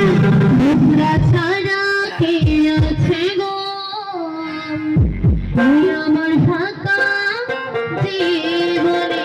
তোমরা ছাড়া কে আছে গো আমার ফাঁকা জীবনে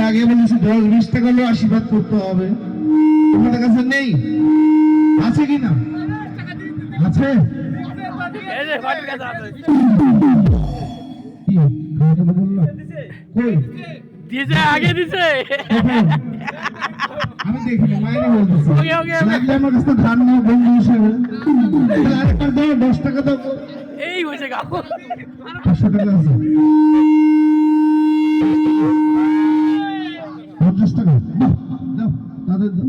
আগে বলেছি 10-20 টাকা হলে আশীর্বাদ করতে হবে। তোমাদের কাছে নেই? আছে কি না? আছে? আগে দিছে আমি দেখিনি, মাইনে বলতেছি। লাগলে আমার কাছে ধান নিয়ে বন্ধু হিসেবে আরেকবার দাও, 10 টাকা দাও। এই হয়েছে গা 500 টাকা আছে, 50 টাকা দাও, তাদের দাও।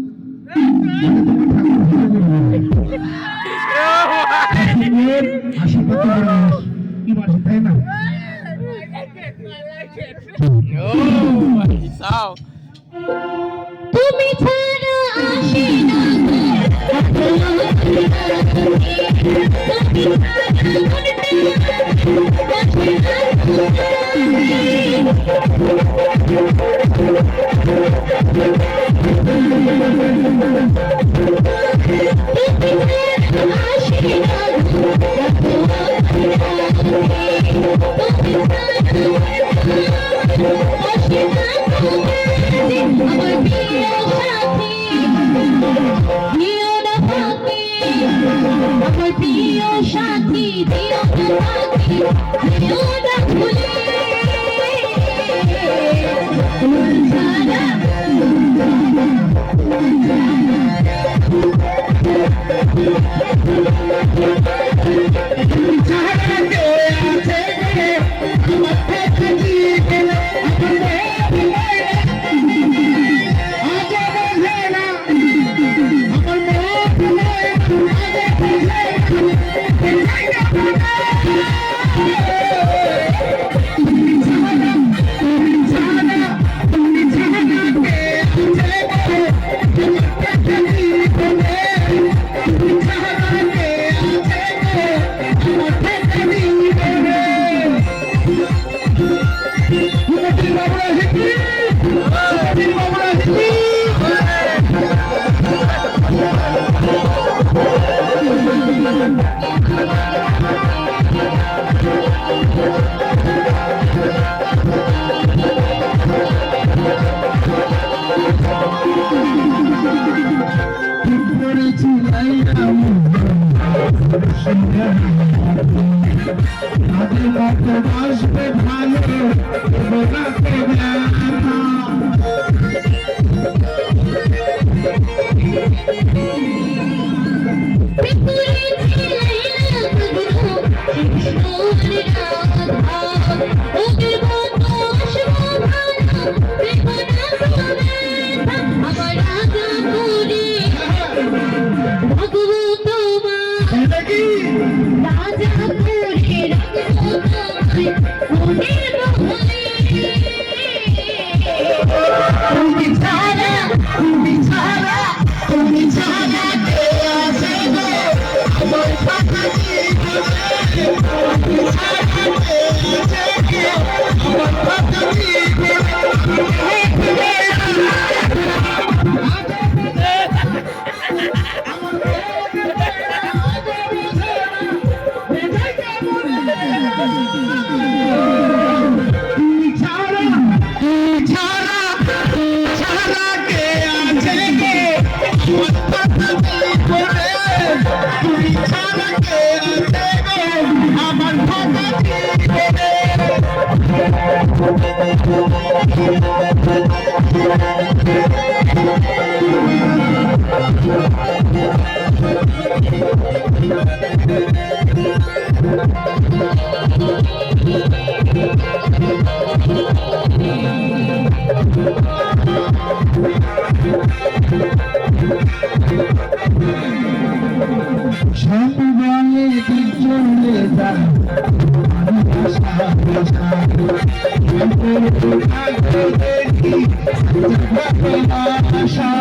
আশীর্বাদ কি বাসে, তাই না? তুমি ছাড়া আসি না আমার প্রিয় সাথী দিও না ভুলে করেছি তাদের মতো বাসবে ভালো বোনাতে ব্যথা এটা কি তুমি ছাড়া কে আছে গো আমার ফাঁকা জীবনে তুমি ছাড়া কে আছে গো আমার ফাঁকা তুমি ছাড়া কে আছে গো আমার ফাঁকা জীবনে তুমি ছাড়া কে আছে গো আমার ফাঁকা জীবনে সন্ধ্যে চলে যায় আমি আশা দেখি আশা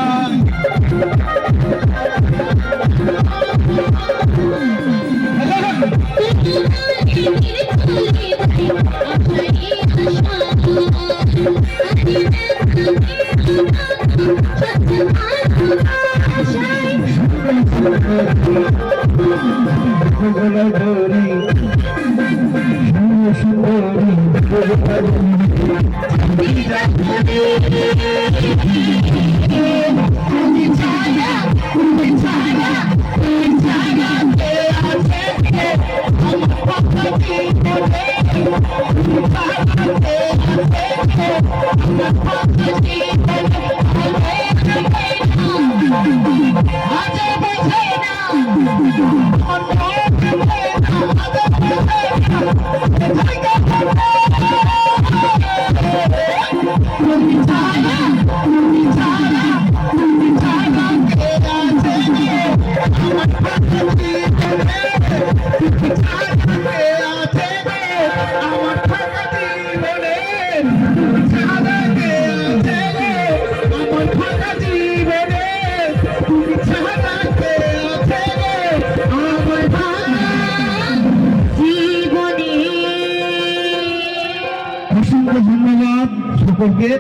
অসংখ্য ধন্যবাদ সকলকে।